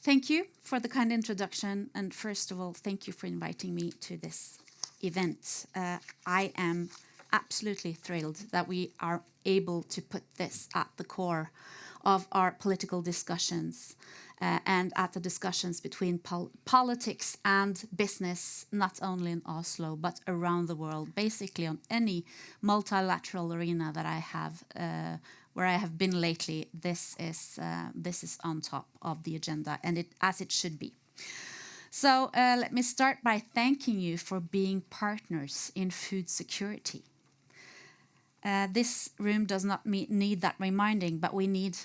Thank you for the kind introduction, and first of all, thank you for inviting me to this event. I am absolutely thrilled that we are able to put this at the core of our political discussions and at the discussions between politics and business, not only in Oslo, but around the world, basically on any multilateral arena that I have where I have been lately. This is on top of the agenda, and as it should be. So let me start by thanking you for being partners in food security. This room does not need that reminding, but we need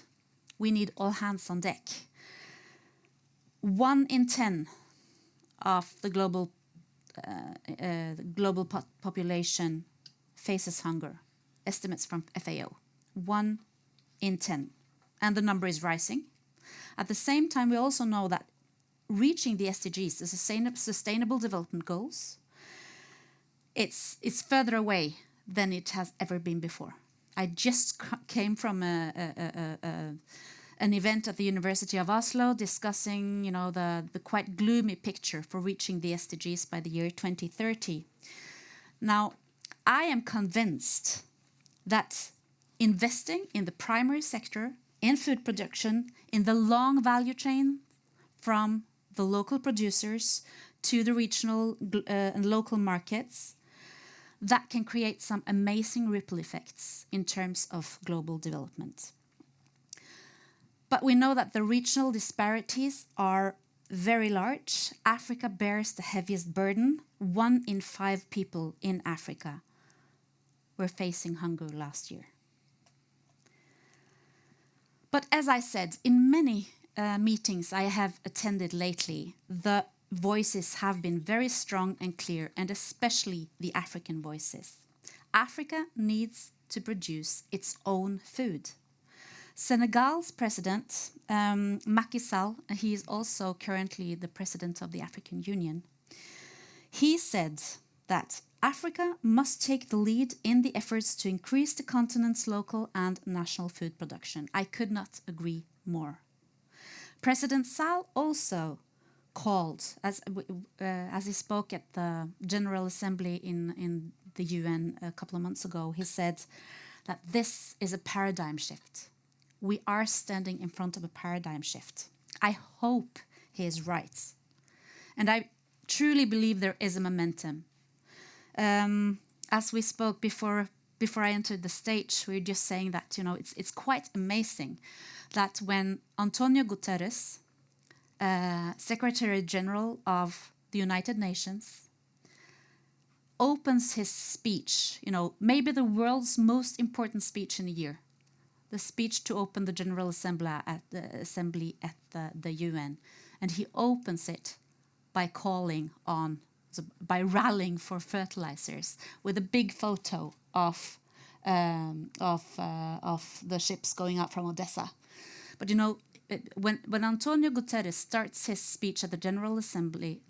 all hands on deck. 1 in 10 of the global population faces hunger. Estimates from FAO. 1 in 10. And the number is rising. At the same time, we also know that reaching the SDGs, the Sustainable Development Goals, it's further away than it has ever been before. I just came from an event at the University of Oslo discussing, the quite gloomy picture for reaching the SDGs by the year 2030. Now, I am convinced that investing in the primary sector, in food production, in the long value chain from the local producers to the regional and local markets, that can create some amazing ripple effects in terms of global development. But we know that the regional disparities are very large. Africa bears the heaviest burden. 1 in 5 people in Africa were facing hunger last year. But as I said, in many meetings I have attended lately, the voices have been very strong and clear, and especially the African voices. Africa needs to produce its own food. Senegal's president, Macky Sall, he is also currently the president of the African Union, he said that Africa must take the lead in the efforts to increase the continent's local and national food production. I could not agree more. President Sall also called, as he spoke at the General Assembly in the UN a couple of months ago, he said that this is a paradigm shift. We are standing in front of a paradigm shift. I hope he is right. And I truly believe there is a momentum. As we spoke before I entered the stage, we were just saying that, it's quite amazing that when Antonio Guterres, Secretary General of the United Nations, opens his speech, maybe the world's most important speech in a year, the speech to open the General Assembly at the UN, and he opens it by by rallying for fertilizers with a big photo of the ships going out from Odessa. But when Antonio Guterres starts his speech at the General Assembly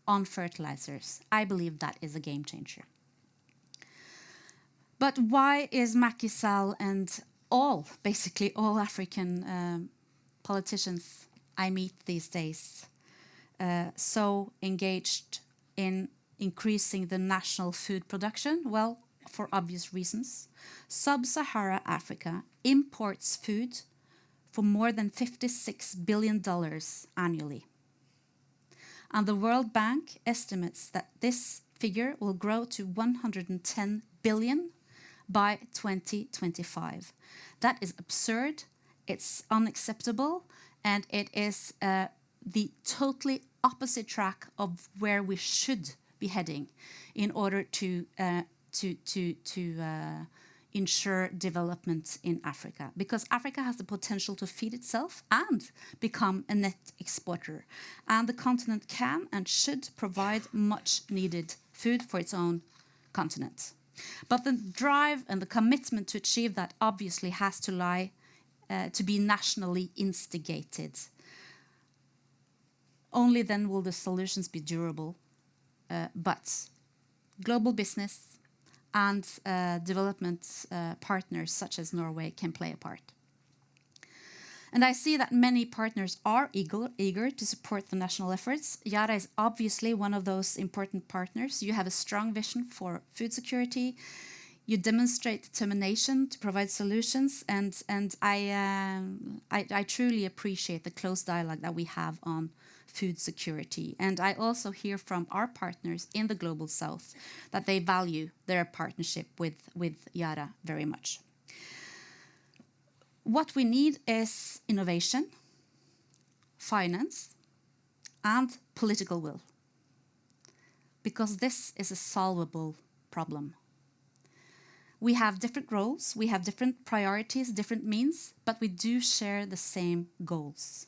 on fertilizers, I believe that is a game changer. But why is Macky Sall and basically all African politicians I meet these days so engaged in increasing the national food production? Well, for obvious reasons. Sub-Sahara Africa imports food for more than $56 billion annually. And the World Bank estimates that this figure will grow to 110 billion by 2025. That is absurd, it's unacceptable, and it is the totally opposite track of where we should be heading in order to ensure development in Africa, because Africa has the potential to feed itself and become a net exporter, and the continent can and should provide much needed food for its own continent. But the drive and the commitment to achieve that obviously has to lie to be nationally instigated. Only then will the solutions be durable, but global business and development partners such as Norway can play a part. And I see that many partners are eager to support the national efforts. Yara is obviously one of those important partners. You have a strong vision for food security. You demonstrate determination to provide solutions, and I truly appreciate the close dialogue that we have on food security. And I also hear from our partners in the Global South that they value their partnership with Yara very much. What we need is innovation, finance, and political will, because this is a solvable problem. We have different roles, we have different priorities, different means, but we do share the same goals.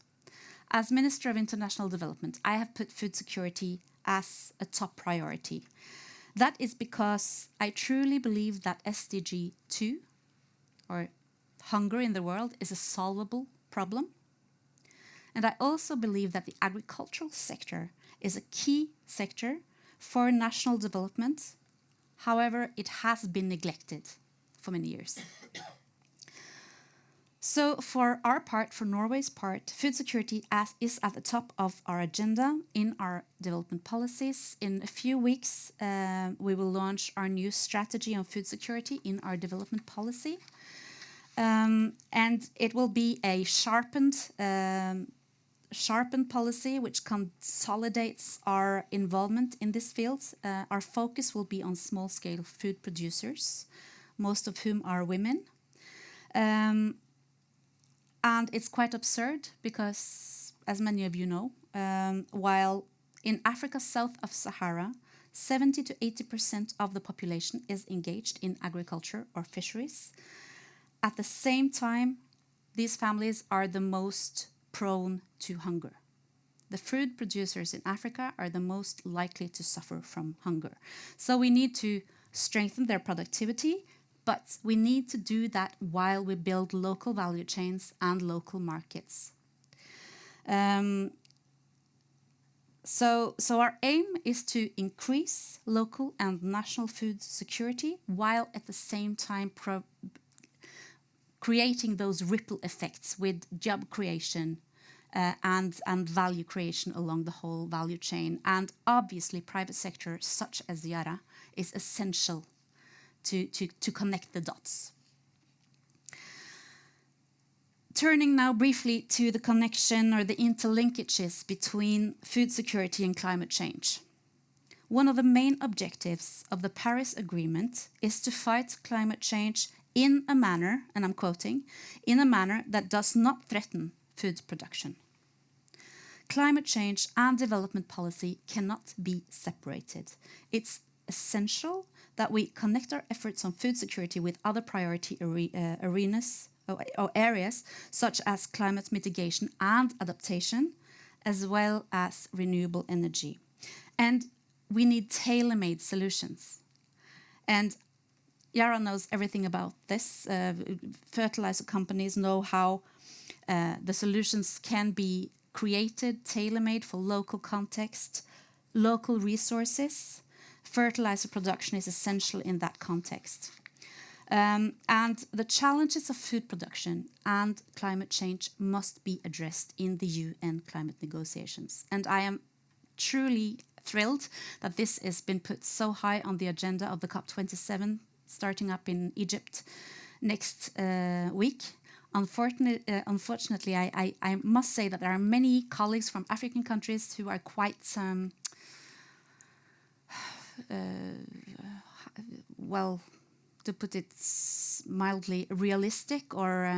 As Minister of International Development, I have put food security as a top priority. That is because I truly believe that SDG 2, or hunger in the world, is a solvable problem. And I also believe that the agricultural sector is a key sector for national development. However, it has been neglected for many years. So for our part, for Norway's part, food security is at the top of our agenda in our development policies. In a few weeks, we will launch our new strategy on food security in our development policy. And it will be a sharpened policy which consolidates our involvement in this field. Our focus will be on small-scale food producers, most of whom are women. And it's quite absurd because, as many of you know, while in Africa south of Sahara, 70 to 80% of the population is engaged in agriculture or fisheries. At the same time, these families are the most prone to hunger. The food producers in Africa are the most likely to suffer from hunger. So we need to strengthen their productivity, but we need to do that while we build local value chains and local markets. So our aim is to increase local and national food security while at the same time creating those ripple effects with job creation and value creation along the whole value chain. And obviously private sector such as Yara is essential to connect the dots. Turning now briefly to the connection or the interlinkages between food security and climate change. One of the main objectives of the Paris Agreement is to fight climate change in a manner, and I'm quoting, in a manner that does not threaten food production. Climate change and development policy cannot be separated. It's essential that we connect our efforts on food security with other priority arenas or areas such as climate mitigation and adaptation, as well as renewable energy. And we need tailor-made solutions. And Yara knows everything about this. Fertilizer companies know how the solutions can be created, tailor-made for local context, local resources. Fertilizer production is essential in that context. And the challenges of food production and climate change must be addressed in the UN climate negotiations. And I am truly thrilled that this has been put so high on the agenda of the COP27 starting up in Egypt next week. Unfortunately, I must say that there are many colleagues from African countries who are quite well, to put it mildly, realistic or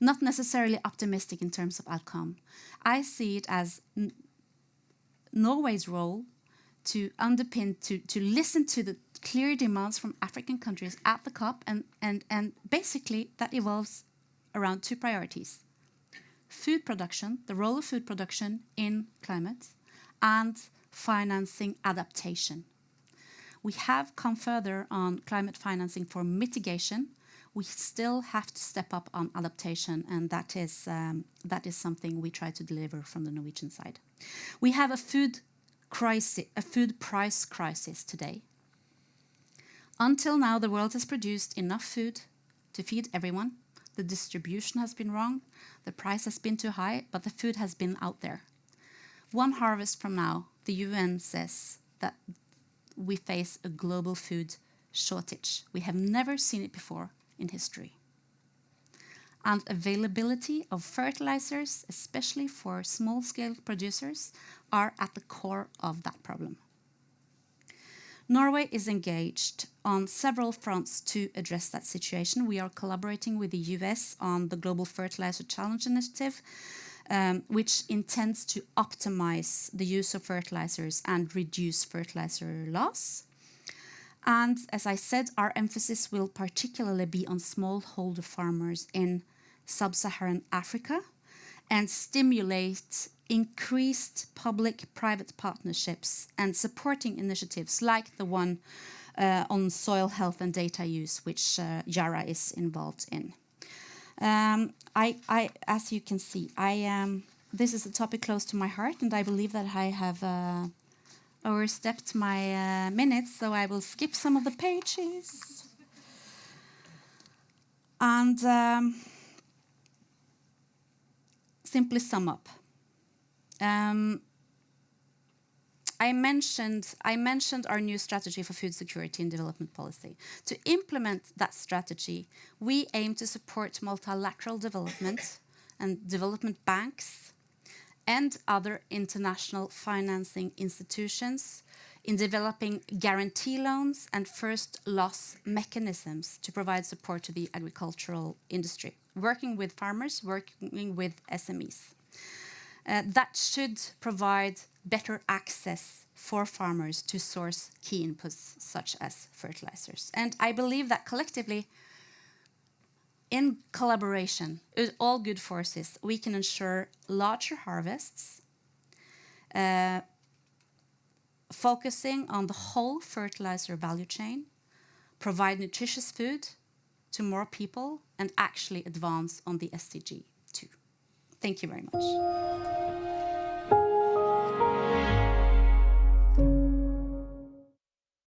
not necessarily optimistic in terms of outcome. I see it as Norway's role to underpin, to listen to the clear demands from African countries at the COP, and basically that evolves around two priorities: food production, the role of food production in climate, and financing adaptation. We have come further on climate financing for mitigation. We still have to step up on adaptation, and that is something we try to deliver from the Norwegian side. We have a food price crisis today. Until now, the world has produced enough food to feed everyone. the distribution has been wrong, the price has been too high, but the food has been out there. One harvest from now, the UN says that we face a global food shortage. We have never seen it before in history. And availability of fertilizers, especially for small-scale producers, are at the core of that problem. Norway is engaged on several fronts to address that situation. We are collaborating with the US on the Global Fertilizer Challenge Initiative, which intends to optimize the use of fertilizers and reduce fertilizer loss. And as I said, our emphasis will particularly be on smallholder farmers in sub-Saharan Africa and stimulate increased public-private partnerships and supporting initiatives like the one on soil health and data use, which Yara is involved in. As you can see, this is a topic close to my heart, and I believe that I have overstepped my minutes, so I will skip some of the pages. And simply sum up. I mentioned our new strategy for food security and development policy. To implement that strategy, we aim to support multilateral development and development banks and other international financing institutions in developing guarantee loans and first loss mechanisms to provide support to the agricultural industry, working with farmers, working with SMEs. That should provide better access for farmers to source key inputs such as fertilizers. And I believe that collectively, in collaboration with all good forces, we can ensure larger harvests, focusing on the whole fertilizer value chain, provide nutritious food to more people, and actually advance on the SDG 2. Thank you very much.